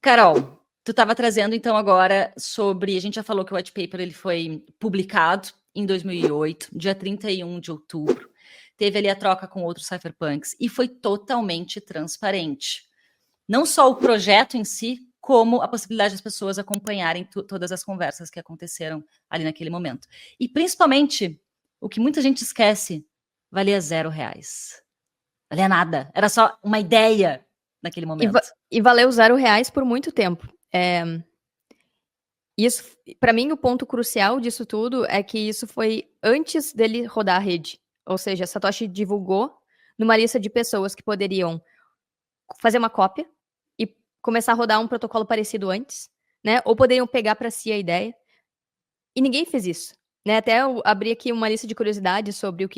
Carol, tu estava trazendo então agora sobre, a gente já falou que o white paper ele foi publicado em 2008, dia 31 de outubro, teve ali a troca com outros cypherpunks e foi totalmente transparente. Não só o projeto em si, como a possibilidade das pessoas acompanharem todas as conversas que aconteceram ali naquele momento. E principalmente, o que muita gente esquece, valia R$0. Valia nada, era só uma ideia naquele momento. E valeu R$0 por muito tempo. Isso, para mim, o ponto crucial disso tudo é que isso foi antes dele rodar a rede. Ou seja, Satoshi divulgou numa lista de pessoas que poderiam fazer uma cópia e começar a rodar um protocolo parecido antes, né? Ou poderiam pegar para si a ideia. E ninguém fez isso. Né, até eu abri aqui uma lista de curiosidades sobre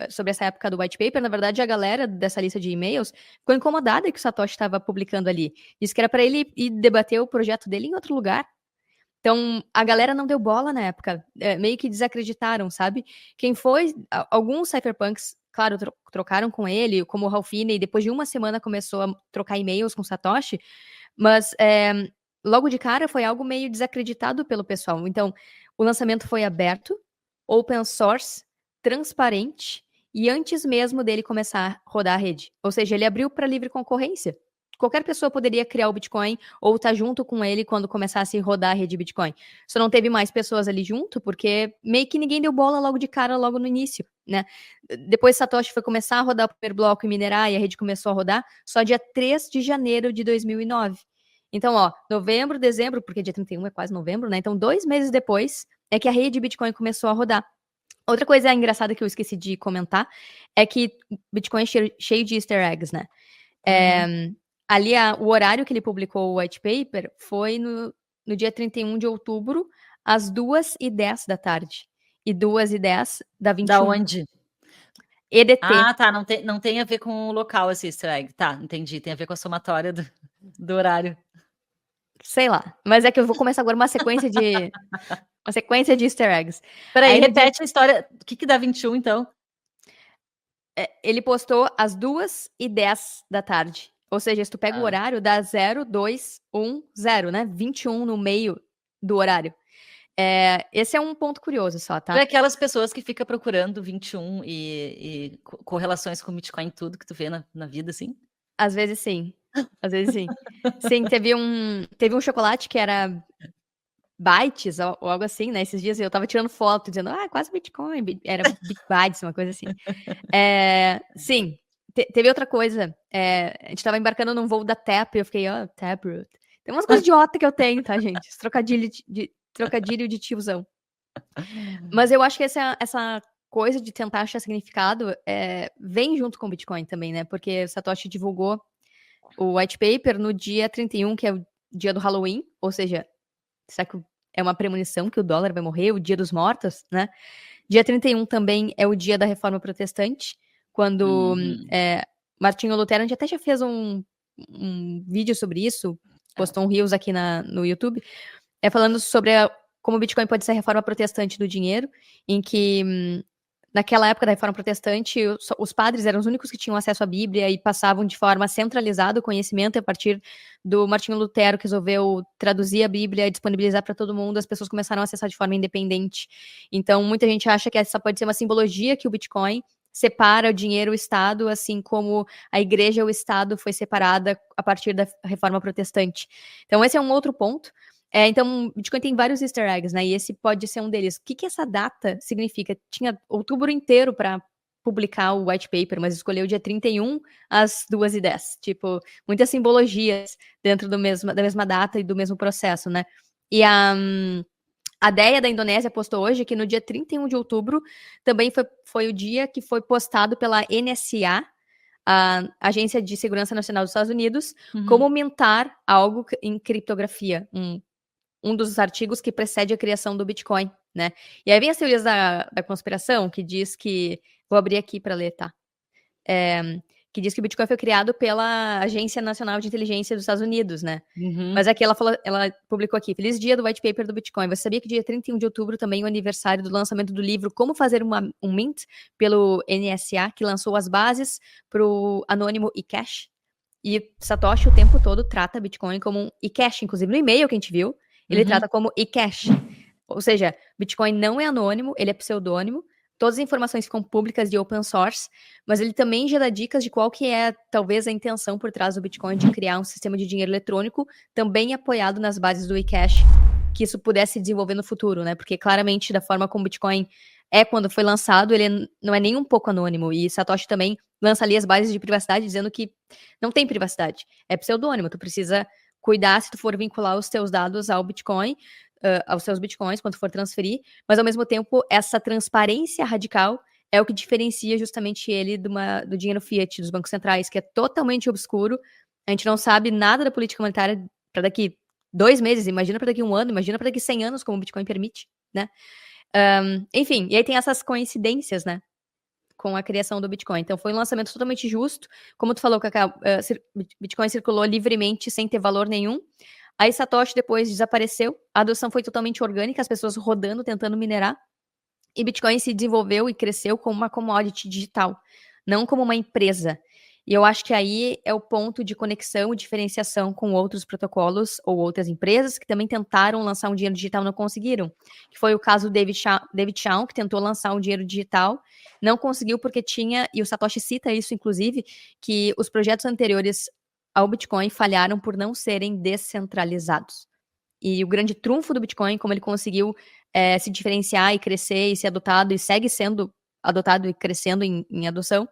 sobre essa época do white paper. Na verdade, a galera dessa lista de e-mails ficou incomodada que o Satoshi estava publicando ali. Disse que era para ele ir debater o projeto dele em outro lugar. Então, a galera não deu bola na época. Meio que desacreditaram, sabe? Quem foi... Alguns cypherpunks, claro, trocaram com ele, como o Ralph Finney, e depois de uma semana começou a trocar e-mails com o Satoshi. Mas, logo de cara, foi algo meio desacreditado pelo pessoal. Então, o lançamento foi aberto, open source, transparente, e antes mesmo dele começar a rodar a rede. Ou seja, ele abriu para livre concorrência. Qualquer pessoa poderia criar o Bitcoin ou estar junto com ele quando começasse a rodar a rede Bitcoin. Só não teve mais pessoas ali junto, porque meio que ninguém deu bola logo de cara, logo no início, né? Depois Satoshi foi começar a rodar o primeiro bloco e minerar, e a rede começou a rodar só dia 3 de janeiro de 2009. Então, novembro, dezembro, porque dia 31 é quase novembro, né? Então, 2 meses depois é que a rede Bitcoin começou a rodar. Outra coisa engraçada que eu esqueci de comentar é que Bitcoin é cheio de easter eggs, né? Ali, o horário que ele publicou o white paper foi no dia 31 de outubro, às 2h10 da tarde. E 2h10 da 21. Da onde? EDT. Ah, tá. Não tem a ver com o local esse easter egg. Tá, entendi. Tem a ver com a somatória do horário. Sei lá. Mas é que eu vou começar agora uma sequência de easter eggs. Peraí, repete a história. O que dá 21, então? Ele postou às 2h10 da tarde. Ou seja, se tu pega o horário, dá 0, 2, 1, 0, né? 21 no meio do horário. Esse é um ponto curioso só, tá? Tu é aquelas pessoas que ficam procurando 21 e correlações com Bitcoin, tudo que tu vê na vida, assim? Às vezes sim. Às vezes sim. Sim, teve um chocolate que era bytes ou algo assim, né? Esses dias eu tava tirando foto, dizendo, quase Bitcoin. Era Bit Bytes, uma coisa assim. Sim. Teve outra coisa. A gente tava embarcando num voo da TAP e eu fiquei, Taproot. Tem umas coisas idiota que eu tenho, tá, gente? Esse trocadilho de tiozão. Mas eu acho que essa coisa de tentar achar significado vem junto com o Bitcoin também, né? Porque o Satoshi divulgou o white paper no dia 31, que é o dia do Halloween, ou seja, será que é uma premonição que o dólar vai morrer, o dia dos mortos, né? Dia 31 também é o dia da Reforma Protestante, quando Martinho Lutero, a gente até já fez um vídeo sobre isso, postou um Reels aqui no YouTube, falando sobre como o Bitcoin pode ser a reforma protestante do dinheiro, em que naquela época da reforma protestante, os padres eram os únicos que tinham acesso à Bíblia e passavam de forma centralizada o conhecimento, e a partir do Martinho Lutero, que resolveu traduzir a Bíblia e disponibilizar para todo mundo, as pessoas começaram a acessar de forma independente. Então, muita gente acha que essa pode ser uma simbologia que o Bitcoin separa o dinheiro e o Estado, assim como a igreja e o Estado foi separada a partir da reforma protestante. Então, esse é um outro ponto. Então, Bitcoin tem vários easter eggs, né? E esse pode ser um deles. O que essa data significa? Tinha outubro inteiro para publicar o white paper, mas escolheu o dia 31 às 2h10. Tipo, muitas simbologias dentro da mesma data e do mesmo processo, né? E a DEA da Indonésia postou hoje que no dia 31 de outubro também foi o dia que foi postado pela NSA, a Agência de Segurança Nacional dos Estados Unidos, como mintar algo em criptografia, um dos artigos que precede a criação do Bitcoin, né? E aí vem as teorias da conspiração, que diz que... Vou abrir aqui para ler, tá? Que diz que o Bitcoin foi criado pela Agência Nacional de Inteligência dos Estados Unidos, né? Mas aqui ela publicou aqui, feliz dia do white paper do Bitcoin. Você sabia que dia 31 de outubro também é o aniversário do lançamento do livro Como Fazer um Mint, pelo NSA, que lançou as bases para o Anônimo e Cash? E Satoshi o tempo todo trata Bitcoin como um e-cash, inclusive no e-mail que a gente viu, ele trata como e-cash. Ou seja, Bitcoin não é anônimo, ele é pseudônimo. Todas as informações ficam públicas de open source, mas ele também já dá dicas de qual que é, talvez, a intenção por trás do Bitcoin de criar um sistema de dinheiro eletrônico, também apoiado nas bases do eCash, que isso pudesse desenvolver no futuro, né? Porque claramente, da forma como o Bitcoin é quando foi lançado, ele não é nem um pouco anônimo. E Satoshi também lança ali as bases de privacidade, dizendo que não tem privacidade, é pseudônimo. Tu precisa cuidar se tu for vincular os teus dados ao Bitcoin, aos seus bitcoins quando for transferir, mas ao mesmo tempo essa transparência radical é o que diferencia justamente ele do dinheiro fiat dos bancos centrais, que é totalmente obscuro. A gente não sabe nada da política monetária para daqui 2 meses, imagina para daqui 1 ano, imagina para daqui 100 anos, como o Bitcoin permite, né? Enfim, e aí tem essas coincidências, né? Com a criação do Bitcoin. Então foi um lançamento totalmente justo. Como tu falou, Cacá, Bitcoin circulou livremente, sem ter valor nenhum. Aí Satoshi depois desapareceu, a adoção foi totalmente orgânica, as pessoas rodando, tentando minerar, e Bitcoin se desenvolveu e cresceu como uma commodity digital, não como uma empresa. E eu acho que aí é o ponto de conexão e diferenciação com outros protocolos ou outras empresas que também tentaram lançar um dinheiro digital e não conseguiram. Que foi o caso do David Chaum, que tentou lançar um dinheiro digital, não conseguiu porque tinha, e o Satoshi cita isso inclusive, que os projetos anteriores ao Bitcoin falharam por não serem descentralizados. E o grande trunfo do Bitcoin, como ele conseguiu se diferenciar e crescer e ser adotado, e segue sendo adotado e crescendo em adoção,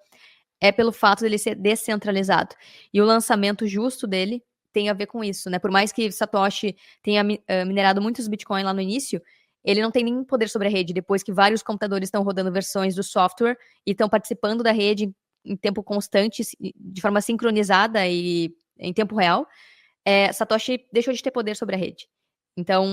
é pelo fato dele ser descentralizado. E o lançamento justo dele tem a ver com isso, né? Por mais que Satoshi tenha minerado muitos Bitcoin lá no início, ele não tem nenhum poder sobre a rede, depois que vários computadores estão rodando versões do software e estão participando da rede em tempo constante, de forma sincronizada e em tempo real, Satoshi deixou de ter poder sobre a rede. Então,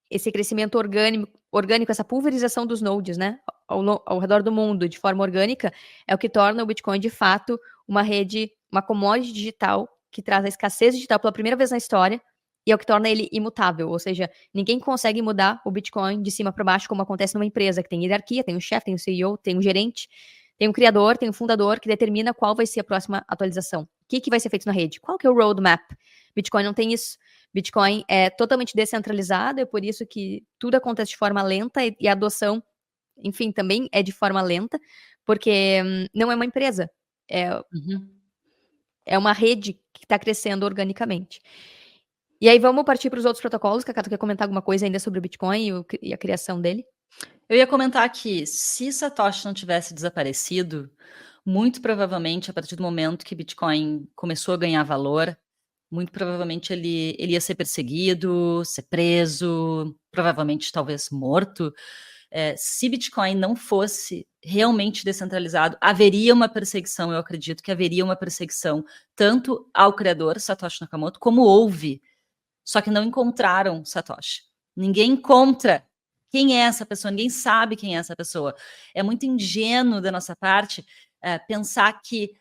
esse crescimento orgânico, essa pulverização dos nodes, né, ao redor do mundo, de forma orgânica, é o que torna o Bitcoin, de fato, uma rede, uma commodity digital, que traz a escassez digital pela primeira vez na história, e é o que torna ele imutável, ou seja, ninguém consegue mudar o Bitcoin de cima para baixo, como acontece numa empresa, que tem hierarquia, tem um chefe, tem um CEO, tem um gerente, tem um criador, tem um fundador, que determina qual vai ser a próxima atualização. O que vai ser feito na rede? Qual que é o roadmap? Bitcoin não tem isso. Bitcoin é totalmente descentralizado, é por isso que tudo acontece de forma lenta e a adoção, enfim, também é de forma lenta, porque não é uma empresa, é uma rede que está crescendo organicamente. E aí vamos partir para os outros protocolos. Cacá, tu quer comentar alguma coisa ainda sobre o Bitcoin e a criação dele? Eu ia comentar que se Satoshi não tivesse desaparecido, muito provavelmente, a partir do momento que Bitcoin começou a ganhar valor, muito provavelmente ele ia ser perseguido, ser preso, provavelmente talvez morto. Se Bitcoin não fosse realmente descentralizado, haveria uma perseguição, eu acredito que haveria uma perseguição tanto ao criador, Satoshi Nakamoto, como houve, só que não encontraram Satoshi. Ninguém encontra quem é essa pessoa, ninguém sabe quem é essa pessoa. É muito ingênuo da nossa parte pensar que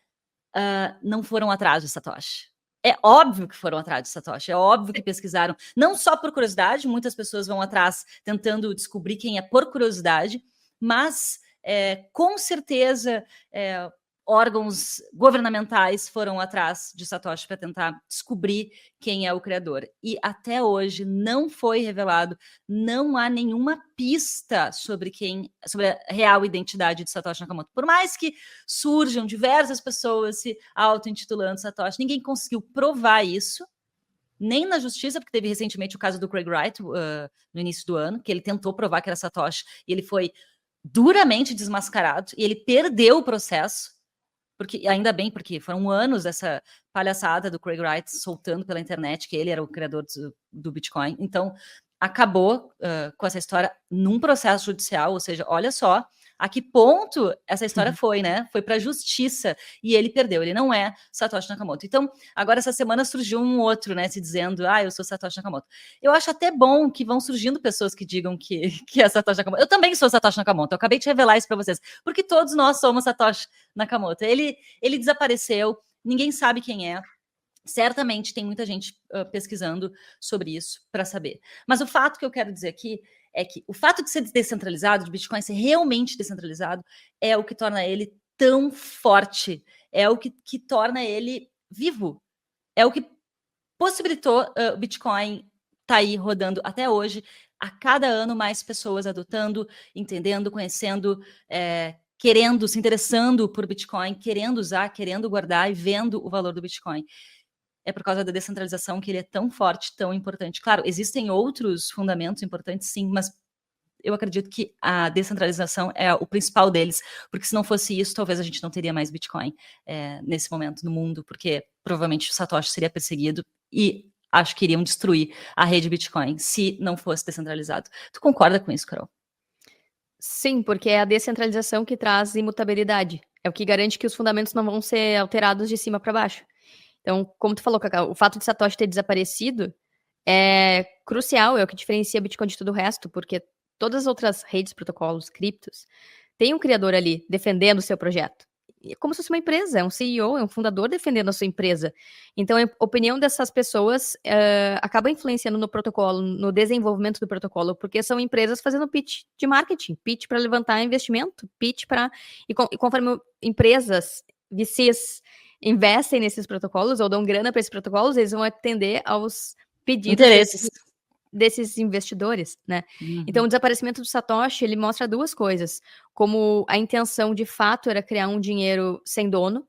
não foram atrás de Satoshi. É óbvio que foram atrás de Satoshi, é óbvio que pesquisaram, não só por curiosidade, muitas pessoas vão atrás tentando descobrir quem é por curiosidade, mas com certeza órgãos governamentais foram atrás de Satoshi para tentar descobrir quem é o criador. E até hoje não foi revelado, não há nenhuma pista sobre a real identidade de Satoshi Nakamoto. Por mais que surjam diversas pessoas se auto-intitulando Satoshi, ninguém conseguiu provar isso, nem na justiça, porque teve recentemente o caso do Craig Wright, no início do ano, que ele tentou provar que era Satoshi, e ele foi duramente desmascarado, e ele perdeu o processo, porque ainda bem, porque foram anos dessa palhaçada do Craig Wright soltando pela internet que ele era o criador do Bitcoin. Então, acabou com essa história num processo judicial, ou seja, olha só a que ponto essa história foi, né? Foi para a justiça e ele perdeu. Ele não é Satoshi Nakamoto. Então, agora essa semana surgiu um outro, né? Se dizendo, eu sou Satoshi Nakamoto. Eu acho até bom que vão surgindo pessoas que digam que é Satoshi Nakamoto. Eu também sou Satoshi Nakamoto. Eu acabei de revelar isso para vocês, porque todos nós somos Satoshi Nakamoto. Ele desapareceu. Ninguém sabe quem é. Certamente tem muita gente pesquisando sobre isso para saber. Mas o fato que eu quero dizer aqui é que o fato de ser descentralizado, de Bitcoin ser realmente descentralizado, é o que torna ele tão forte, é o que torna ele vivo. É o que possibilitou o Bitcoin tá aí rodando até hoje. A cada ano mais pessoas adotando, entendendo, conhecendo, querendo, se interessando por Bitcoin, querendo usar, querendo guardar e vendo o valor do Bitcoin. É por causa da descentralização que ele é tão forte, tão importante. Claro, existem outros fundamentos importantes, sim, mas eu acredito que a descentralização é o principal deles, porque se não fosse isso, talvez a gente não teria mais Bitcoin nesse momento no mundo, porque provavelmente o Satoshi seria perseguido e acho que iriam destruir a rede Bitcoin se não fosse descentralizado. Tu concorda com isso, Carol? Sim, porque é a descentralização que traz imutabilidade. É o que garante que os fundamentos não vão ser alterados de cima para baixo. Então, como tu falou, Cacau, o fato de Satoshi ter desaparecido é crucial, é o que diferencia Bitcoin de todo o resto, porque todas as outras redes, protocolos, criptos, tem um criador ali defendendo o seu projeto. É como se fosse uma empresa, é um CEO, é um fundador defendendo a sua empresa. Então, a opinião dessas pessoas acaba influenciando no protocolo, no desenvolvimento do protocolo, porque são empresas fazendo pitch de marketing, pitch para levantar investimento, pitch para. E conforme empresas, VCs, investem nesses protocolos ou dão grana para esses protocolos, eles vão atender aos pedidos desses investidores, né? Uhum. Então, o desaparecimento do Satoshi, ele mostra duas coisas. Como a intenção, de fato, era criar um dinheiro sem dono.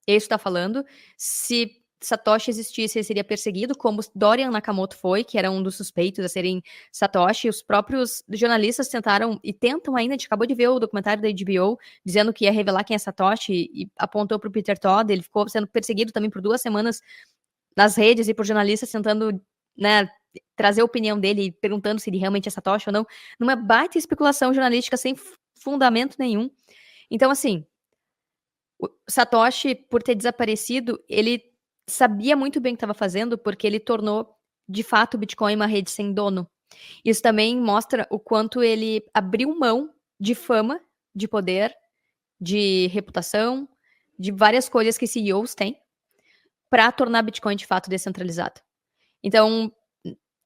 É isso que está falando. Se Satoshi existisse, ele seria perseguido, como Dorian Nakamoto foi, que era um dos suspeitos a serem Satoshi. Os próprios jornalistas tentaram, e tentam ainda, a gente acabou de ver o documentário da HBO, dizendo que ia revelar quem é Satoshi, e apontou para o Peter Todd. Ele ficou sendo perseguido também por 2 semanas nas redes e por jornalistas tentando, né, trazer a opinião dele, perguntando se ele realmente é Satoshi ou não, numa baita especulação jornalística sem fundamento nenhum. Então, assim, o Satoshi, por ter desaparecido, ele sabia muito bem o que estava fazendo, porque ele tornou, de fato, o Bitcoin uma rede sem dono. Isso também mostra o quanto ele abriu mão de fama, de poder, de reputação, de várias coisas que CEOs têm, para tornar Bitcoin de fato descentralizado. Então,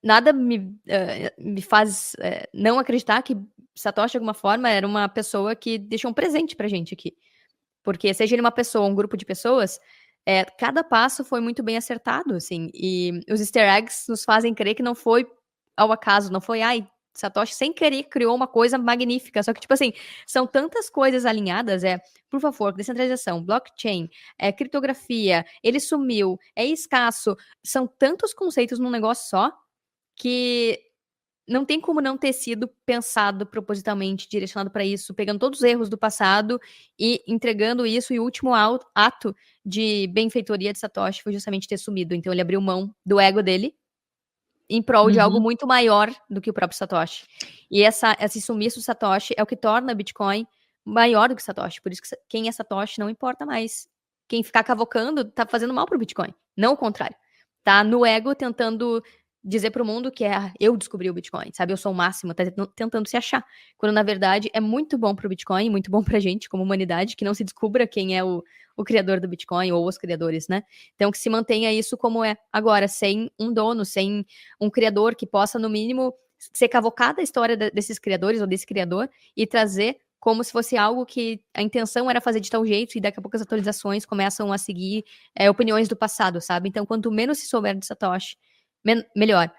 nada me faz não acreditar que Satoshi, de alguma forma, era uma pessoa que deixou um presente pra gente aqui. Porque seja ele uma pessoa ou um grupo de pessoas, cada passo foi muito bem acertado, assim. E os easter eggs nos fazem crer que não foi ao acaso, não foi, Satoshi sem querer criou uma coisa magnífica. Só que, tipo assim, são tantas coisas alinhadas, por favor, descentralização, blockchain, criptografia, ele sumiu, é escasso. São tantos conceitos num negócio só que não tem como não ter sido pensado propositalmente, direcionado para isso, pegando todos os erros do passado e entregando isso. E o último ato de benfeitoria de Satoshi foi justamente ter sumido. Então ele abriu mão do ego dele em prol de algo muito maior do que o próprio Satoshi. E esse sumiço do Satoshi é o que torna Bitcoin maior do que Satoshi. Por isso que quem é Satoshi não importa mais. Quem ficar cavocando tá fazendo mal pro Bitcoin. Não o contrário. Tá no ego tentando dizer pro mundo que eu descobri o Bitcoin, sabe? Eu sou o máximo, tá tentando se achar. Quando, na verdade, é muito bom pro Bitcoin, muito bom pra gente, como humanidade, que não se descubra quem é o criador do Bitcoin, ou os criadores, né? Então, que se mantenha isso como é agora, sem um dono, sem um criador que possa, no mínimo, ser cavocada a história desses criadores, ou desse criador, e trazer como se fosse algo que a intenção era fazer de tal jeito, e daqui a pouco as atualizações começam a seguir opiniões do passado, sabe? Então, quanto menos se souber de Satoshi, melhor.